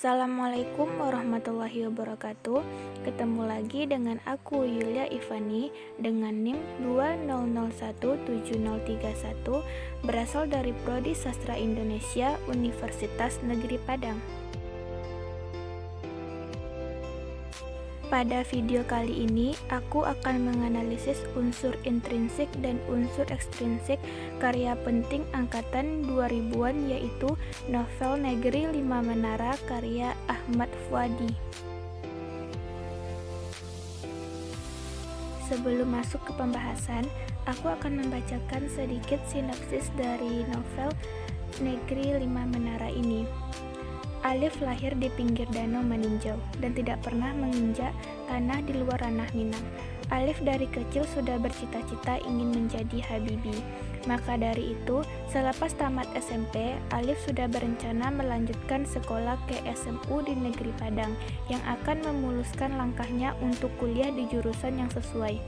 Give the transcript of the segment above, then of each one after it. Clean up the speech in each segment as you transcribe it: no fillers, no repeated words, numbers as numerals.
Assalamualaikum warahmatullahi wabarakatuh. Ketemu lagi dengan aku Yulia Ivani dengan NIM 20017031 berasal dari Prodi Sastra Indonesia Universitas Negeri Padang. Pada video kali ini, aku akan menganalisis unsur intrinsik dan unsur ekstrinsik karya penting angkatan 2000-an yaitu novel Negeri Lima Menara karya Ahmad Fuadi. Sebelum masuk ke pembahasan, aku akan membacakan sedikit sinopsis dari novel Negeri Lima Menara ini. Alif lahir di pinggir danau meninjau dan tidak pernah menginjak tanah di luar ranah Minang. Alif dari kecil sudah bercita-cita ingin menjadi Habibie. Maka dari itu, selepas tamat SMP, Alif sudah berencana melanjutkan sekolah ke SMU di Negeri Padang yang akan memuluskan langkahnya untuk kuliah di jurusan yang sesuai.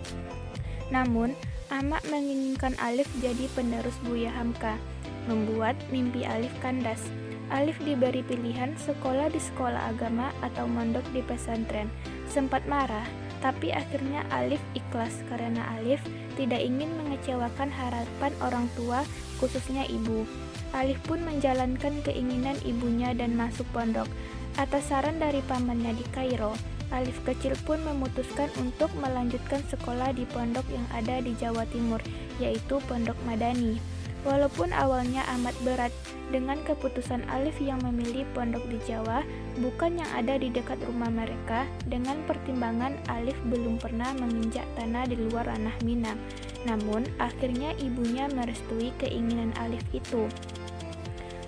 Namun, Amak menginginkan Alif jadi penerus Buya Hamka, membuat mimpi Alif kandas. Alif diberi pilihan sekolah di sekolah agama atau mondok di pesantren. Sempat marah, tapi akhirnya Alif ikhlas karena Alif tidak ingin mengecewakan harapan orang tua, khususnya ibu. Alif pun menjalankan keinginan ibunya dan masuk pondok. Atas saran dari pamannya di Kairo, Alif kecil pun memutuskan untuk melanjutkan sekolah di pondok yang ada di Jawa Timur, yaitu Pondok Madani. Walaupun awalnya amat berat, dengan keputusan Alif yang memilih pondok di Jawa, bukan yang ada di dekat rumah mereka, dengan pertimbangan Alif belum pernah menginjak tanah di luar ranah Minang. Namun, akhirnya ibunya merestui keinginan Alif itu.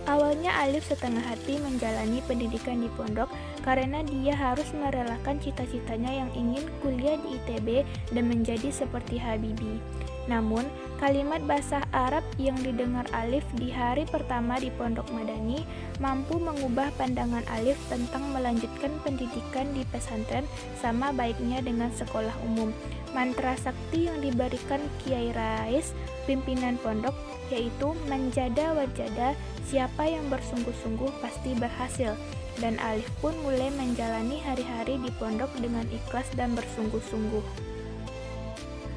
Awalnya Alif setengah hati menjalani pendidikan di pondok karena dia harus merelakan cita-citanya yang ingin kuliah di ITB dan menjadi seperti Habibie. Namun, kalimat bahasa Arab yang didengar Alif di hari pertama di Pondok Madani mampu mengubah pandangan Alif tentang melanjutkan pendidikan di pesantren sama baiknya dengan sekolah umum. Mantra sakti yang diberikan Kiai Rais, pimpinan pondok, yaitu menjada wajada, siapa yang bersungguh-sungguh pasti berhasil. Dan Alif pun mulai menjalani hari-hari di pondok dengan ikhlas dan bersungguh-sungguh.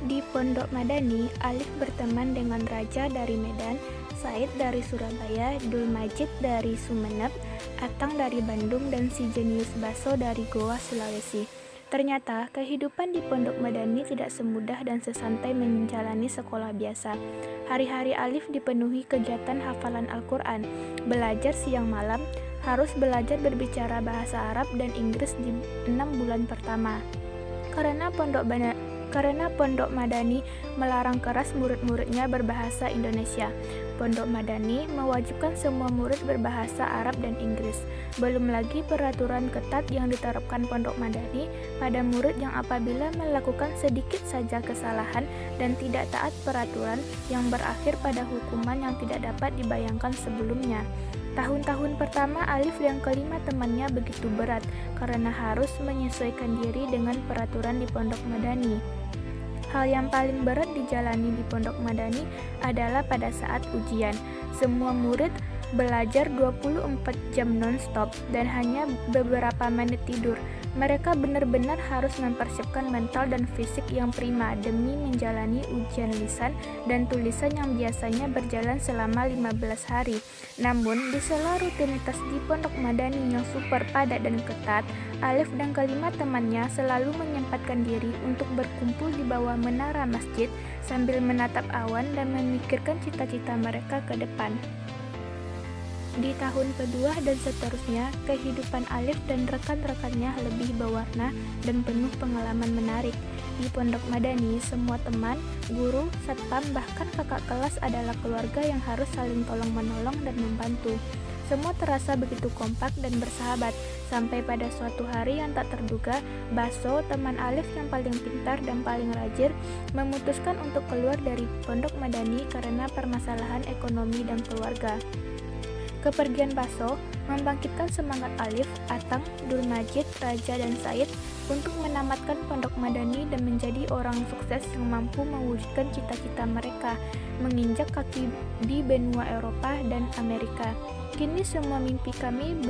Di Pondok Madani, Alif berteman dengan Raja dari Medan, Said dari Surabaya, Dul Majid dari Sumeneb, Atang dari Bandung, dan si jenius Baso dari Goa, Sulawesi. Ternyata, kehidupan di Pondok Madani tidak semudah dan sesantai menjalani sekolah biasa. Hari-hari Alif dipenuhi kegiatan hafalan Al-Quran, belajar siang malam, harus belajar berbicara bahasa Arab dan Inggris di 6 bulan pertama. Karena Pondok Madani melarang keras murid-muridnya berbahasa Indonesia. Pondok Madani mewajibkan semua murid berbahasa Arab dan Inggris. Belum lagi peraturan ketat yang diterapkan Pondok Madani pada murid yang apabila melakukan sedikit saja kesalahan dan tidak taat peraturan yang berakhir pada hukuman yang tidak dapat dibayangkan sebelumnya. Tahun-tahun pertama Alif yang kelima temannya begitu berat karena harus menyesuaikan diri dengan peraturan di Pondok Madani. Hal yang paling berat dijalani di Pondok Madani adalah pada saat ujian. Semua murid belajar 24 jam non-stop dan hanya beberapa menit tidur. Mereka benar-benar harus mempersiapkan mental dan fisik yang prima demi menjalani ujian lisan dan tulisan yang biasanya berjalan selama 15 hari. Namun, di sela rutinitas di Pondok Madani yang super padat dan ketat, Alif dan kelima temannya selalu menyempatkan diri untuk berkumpul di bawah menara masjid sambil menatap awan dan memikirkan cita-cita mereka ke depan. Di tahun kedua dan seterusnya, kehidupan Alif dan rekan-rekannya lebih berwarna dan penuh pengalaman menarik. Di Pondok Madani, semua teman, guru, satpam, bahkan kakak kelas adalah keluarga yang harus saling tolong-menolong dan membantu. Semua terasa begitu kompak dan bersahabat, sampai pada suatu hari yang tak terduga, Baso, teman Alif yang paling pintar dan paling rajin, memutuskan untuk keluar dari Pondok Madani karena permasalahan ekonomi dan keluarga. Kepergian Baso membangkitkan semangat Alif, Atang, Dul Majid, Raja, dan Said untuk menamatkan pondok madani dan menjadi orang sukses yang mampu mewujudkan cita-cita mereka, menginjak kaki di benua Eropa dan Amerika. Kini semua mimpi kami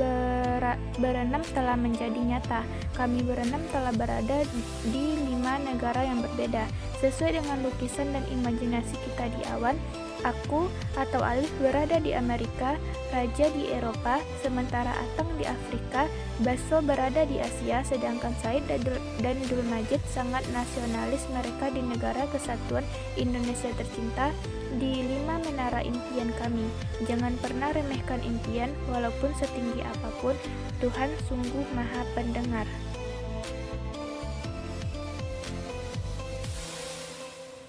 berenam telah menjadi nyata. Kami berenam telah berada di 5 negara yang berbeda. Sesuai dengan lukisan dan imajinasi kita di awan, aku atau Alif berada di Amerika, Raja di Eropa, sementara Atang di Afrika, Baso berada di Asia, sedangkan Said dan Dul Majid sangat nasionalis mereka di negara kesatuan Indonesia tercinta, di 5 menara impian kami. Jangan pernah remehkan impian, walaupun setinggi apapun, Tuhan sungguh maha pendengar.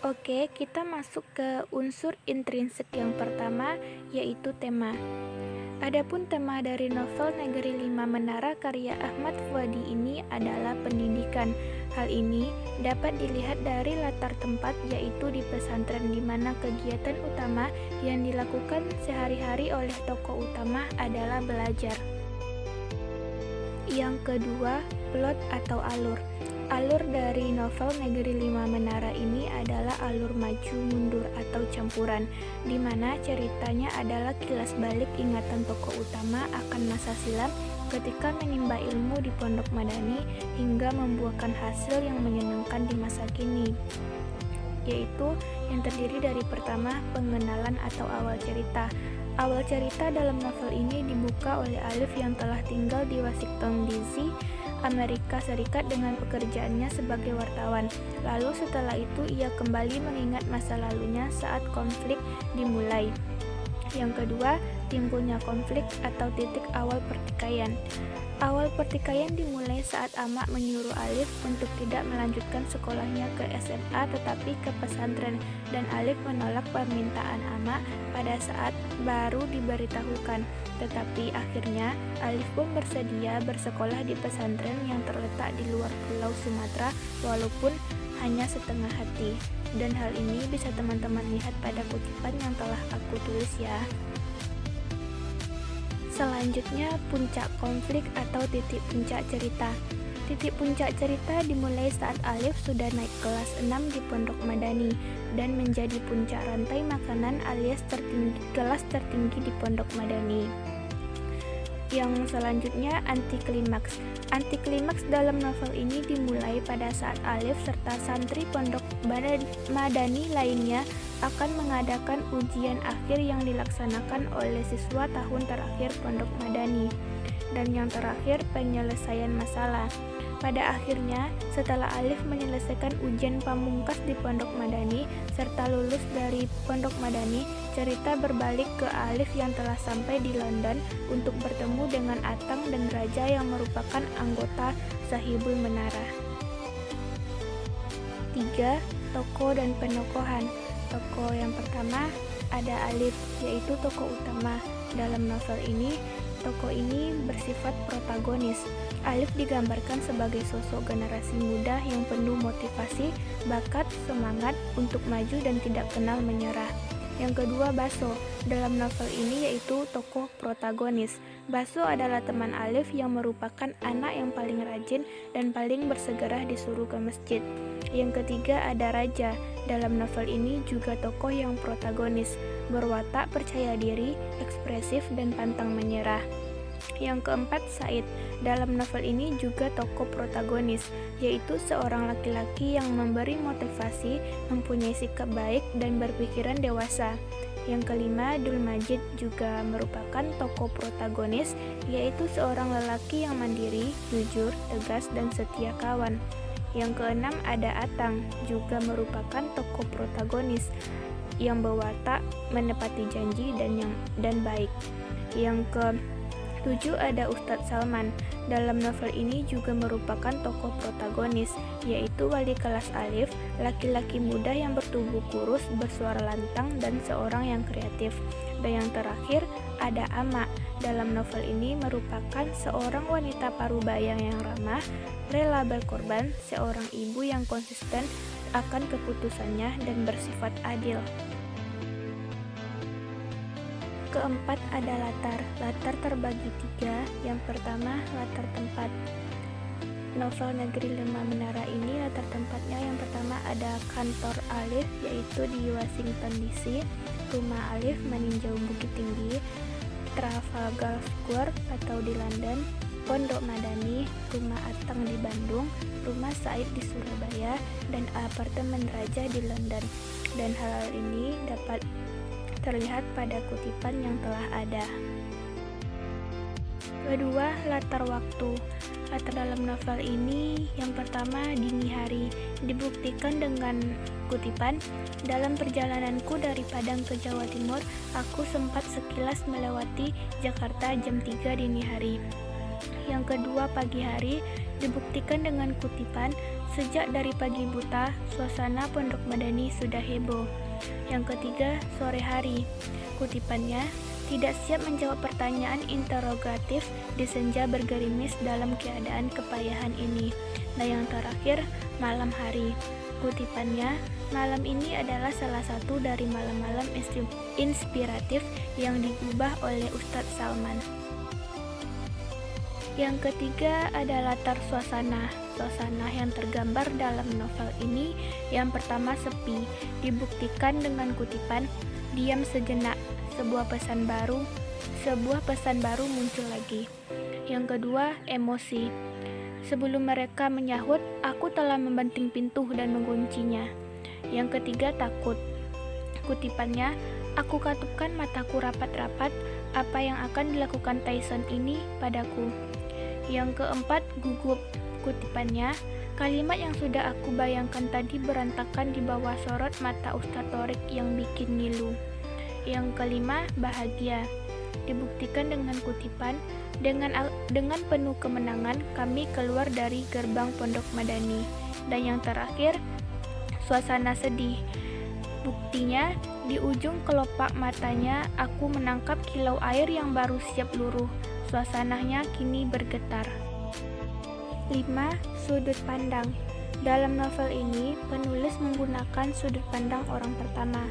Oke, kita masuk ke unsur intrinsik yang pertama, yaitu tema. Adapun tema dari novel Negeri 5 Menara karya Ahmad Fuadi ini adalah pendidikan. Hal ini dapat dilihat dari latar tempat, yaitu di pesantren, di mana kegiatan utama yang dilakukan sehari-hari oleh tokoh utama adalah belajar. Yang kedua, plot atau alur. Alur dari novel Negeri 5 Menara ini adalah alur maju mundur atau campuran, di mana ceritanya adalah kilas balik ingatan tokoh utama akan masa silam ketika menimba ilmu di Pondok Madani hingga membuahkan hasil yang menyenangkan di masa kini, yaitu yang terdiri dari pertama, pengenalan atau awal cerita. Awal cerita dalam novel ini dibuka oleh Alif yang telah tinggal di Washington DC, Amerika Serikat dengan pekerjaannya sebagai wartawan. Lalu setelah itu ia kembali mengingat masa lalunya saat konflik dimulai. Yang kedua, timbulnya konflik atau titik awal pertikaian. Awal pertikaian dimulai saat Ama menyuruh Alif untuk tidak melanjutkan sekolahnya ke SMA tetapi ke pesantren, dan Alif menolak permintaan Ama pada saat baru diberitahukan. Tetapi akhirnya Alif pun bersedia bersekolah di pesantren yang terletak di luar Pulau Sumatera walaupun hanya setengah hati. Dan hal ini bisa teman-teman lihat pada kutipan yang telah aku tulis ya. Selanjutnya, puncak konflik atau titik puncak cerita. Titik puncak cerita dimulai saat Alif sudah naik kelas 6 di Pondok Madani dan menjadi puncak rantai makanan alias kelas tertinggi di Pondok Madani. Yang selanjutnya, anti klimaks. Anti klimaks dalam novel ini dimulai pada saat Alif serta santri Pondok Madani lainnya akan mengadakan ujian akhir yang dilaksanakan oleh siswa tahun terakhir Pondok Madani. Dan yang terakhir, penyelesaian masalah. Pada akhirnya, setelah Alif menyelesaikan ujian pamungkas di Pondok Madani serta lulus dari Pondok Madani, cerita berbalik ke Alif yang telah sampai di London untuk bertemu dengan Atang dan Raja yang merupakan anggota Sahibul Menara. 3. Tokoh dan penokohan. Tokoh yang pertama ada Alif, yaitu tokoh utama. Dalam novel ini, tokoh ini bersifat protagonis. Alif digambarkan sebagai sosok generasi muda yang penuh motivasi, bakat, semangat untuk maju dan tidak kenal menyerah. Yang kedua, Baso. Dalam novel ini yaitu tokoh protagonis. Baso adalah teman Alif yang merupakan anak yang paling rajin dan paling bersegera disuruh ke masjid. Yang ketiga ada Raja. Dalam novel ini juga tokoh yang protagonis, berwatak percaya diri, ekspresif, dan pantang menyerah. Yang keempat, Said. Dalam novel ini juga tokoh protagonis, yaitu seorang laki-laki yang memberi motivasi, mempunyai sikap baik, dan berpikiran dewasa. Yang kelima, Dul Majid juga merupakan tokoh protagonis, yaitu seorang lelaki yang mandiri, jujur, tegas, dan setia kawan. Yang keenam ada Atang, juga merupakan tokoh protagonis yang berwatak menepati janji dan baik. Yang ke-7 ada Ustadz Salman. Dalam novel ini juga merupakan tokoh protagonis, yaitu wali kelas Alif, laki-laki muda yang bertubuh kurus, bersuara lantang, dan seorang yang kreatif. Dan yang terakhir ada Ama. Dalam novel ini merupakan seorang wanita parubaya yang ramah, rela berkorban, seorang ibu yang konsisten akan keputusannya dan bersifat adil. Keempat ada latar. Latar terbagi 3. Yang pertama, latar tempat. novel Negeri Lima Menara ini latar tempatnya yang pertama ada kantor Alif yaitu di Washington DC, rumah Alif meninjau Bukit Tinggi, Trafalgar Square atau di London, Pondok Madani, rumah Atang di Bandung, rumah Said di Surabaya, dan apartemen Raja di London. Dan hal ini dapat terlihat pada kutipan yang telah ada. Kedua, latar waktu. Latar dalam novel ini yang pertama dini hari, dibuktikan dengan kutipan, dalam perjalananku dari Padang ke Jawa Timur, aku sempat sekilas melewati Jakarta jam 3 dini hari. Yang kedua, pagi hari, dibuktikan dengan kutipan, sejak dari pagi buta, suasana Pondok Madani sudah heboh. Yang ketiga, sore hari, kutipannya, tidak siap menjawab pertanyaan interogatif di senja bergerimis dalam keadaan kepayahan ini. Dan yang terakhir, malam hari, kutipannya, malam ini adalah salah satu dari malam-malam inspiratif yang digubah oleh Ustadz Salman. Yang ketiga ada latar suasana. Suasana yang tergambar dalam novel ini yang pertama sepi, dibuktikan dengan kutipan, diam sejenak, sebuah pesan baru muncul lagi. Yang kedua, emosi. Sebelum mereka menyahut, aku telah membanting pintu dan menguncinya. Yang ketiga, takut. Kutipannya, aku katupkan mataku rapat-rapat, apa yang akan dilakukan Tyson ini padaku. Yang keempat, gugup. Kutipannya, kalimat yang sudah aku bayangkan tadi berantakan di bawah sorot mata Ustadz Thorik yang bikin ngilu. Yang kelima, bahagia. Dibuktikan dengan kutipan, dengan penuh kemenangan kami keluar dari gerbang Pondok Madani. Dan yang terakhir, suasana sedih. Buktinya, di ujung kelopak matanya aku menangkap kilau air yang baru siap luruh. Suasananya kini bergetar. 5. Sudut pandang. Dalam novel ini, penulis menggunakan sudut pandang orang pertama.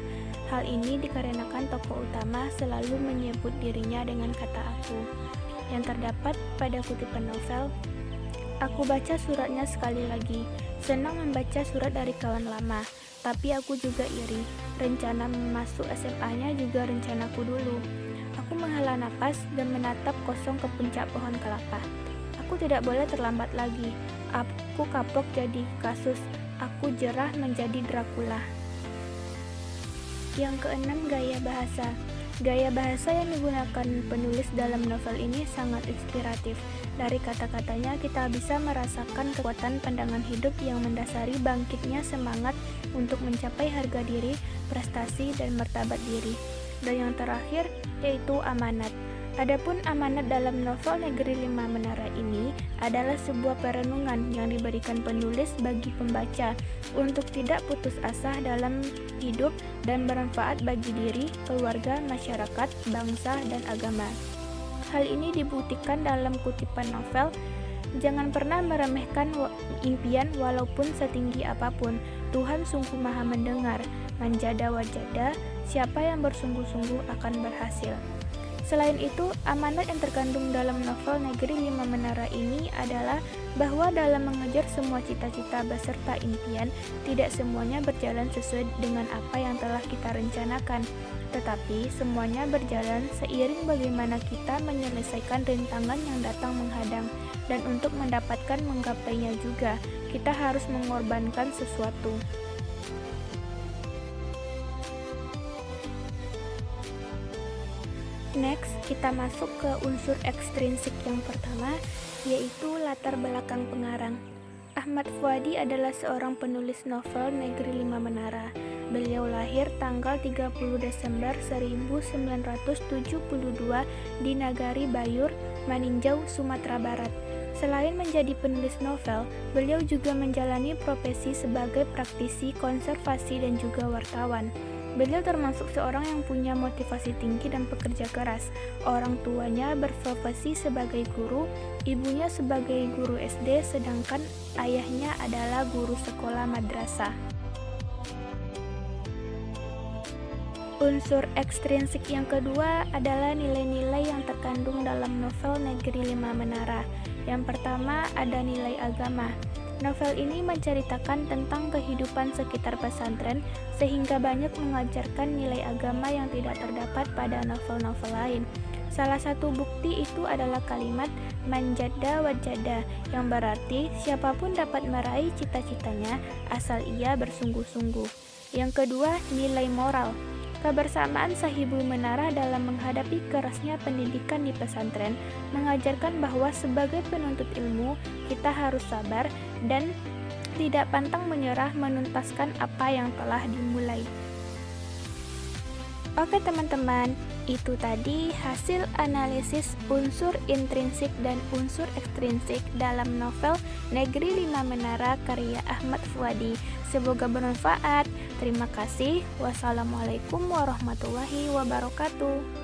Hal ini dikarenakan tokoh utama selalu menyebut dirinya dengan kata aku. Yang terdapat pada kutipan novel, aku baca suratnya sekali lagi. Senang membaca surat dari kawan lama, tapi aku juga iri. Rencana masuk SMA-nya juga rencanaku dulu. Aku menghela napas dan menatap kosong ke puncak pohon kelapa. Aku tidak boleh terlambat lagi. Aku kapok jadi kasus. Aku jerah menjadi Dracula. Yang keenam, gaya bahasa. Gaya bahasa yang digunakan penulis dalam novel ini sangat inspiratif. Dari kata-katanya kita bisa merasakan kekuatan pandangan hidup yang mendasari bangkitnya semangat untuk mencapai harga diri, prestasi, dan martabat diri. Dan yang terakhir yaitu amanat. Adapun amanat dalam novel Negeri Lima Menara ini adalah sebuah perenungan yang diberikan penulis bagi pembaca untuk tidak putus asa dalam hidup dan bermanfaat bagi diri, keluarga, masyarakat, bangsa, dan agama. Hal ini dibuktikan dalam kutipan novel, jangan pernah meremehkan impian walaupun setinggi apapun. Tuhan sungguh maha mendengar, manjada wajada, siapa yang bersungguh-sungguh akan berhasil. Selain itu, amanat yang terkandung dalam novel Negeri Lima Menara ini adalah bahwa dalam mengejar semua cita-cita beserta impian, tidak semuanya berjalan sesuai dengan apa yang telah kita rencanakan, tetapi semuanya berjalan seiring bagaimana kita menyelesaikan rintangan yang datang menghadang, dan untuk mendapatkan menggapainya juga, kita harus mengorbankan sesuatu. Next, kita masuk ke unsur ekstrinsik yang pertama, yaitu latar belakang pengarang. Ahmad Fuadi adalah seorang penulis novel Negeri Lima Menara. Beliau lahir tanggal 30 Desember 1972 di Nagari Bayur, Maninjau, Sumatera Barat. Selain menjadi penulis novel, beliau juga menjalani profesi sebagai praktisi konservasi dan juga wartawan. Beliau termasuk seorang yang punya motivasi tinggi dan pekerja keras. Orang tuanya berprofesi sebagai guru, ibunya sebagai guru SD, sedangkan ayahnya adalah guru sekolah madrasah. Unsur ekstrinsik yang kedua adalah nilai-nilai yang terkandung dalam novel Negeri Lima Menara. Yang pertama, ada nilai agama. Novel ini menceritakan tentang kehidupan sekitar pesantren, sehingga banyak mengajarkan nilai agama yang tidak terdapat pada novel-novel lain. Salah satu bukti itu adalah kalimat manjada wajada, yang berarti siapapun dapat meraih cita-citanya asal ia bersungguh-sungguh. Yang kedua, nilai moral. Kebersamaan Sahibul Menara dalam menghadapi kerasnya pendidikan di pesantren mengajarkan bahwa sebagai penuntut ilmu, kita harus sabar dan tidak pantang menyerah menuntaskan apa yang telah dimulai. Oke teman-teman, itu tadi hasil analisis unsur intrinsik dan unsur ekstrinsik dalam novel Negeri Lima Menara karya Ahmad Fuadi. Semoga bermanfaat. Terima kasih. Wassalamualaikum warahmatullahi wabarakatuh.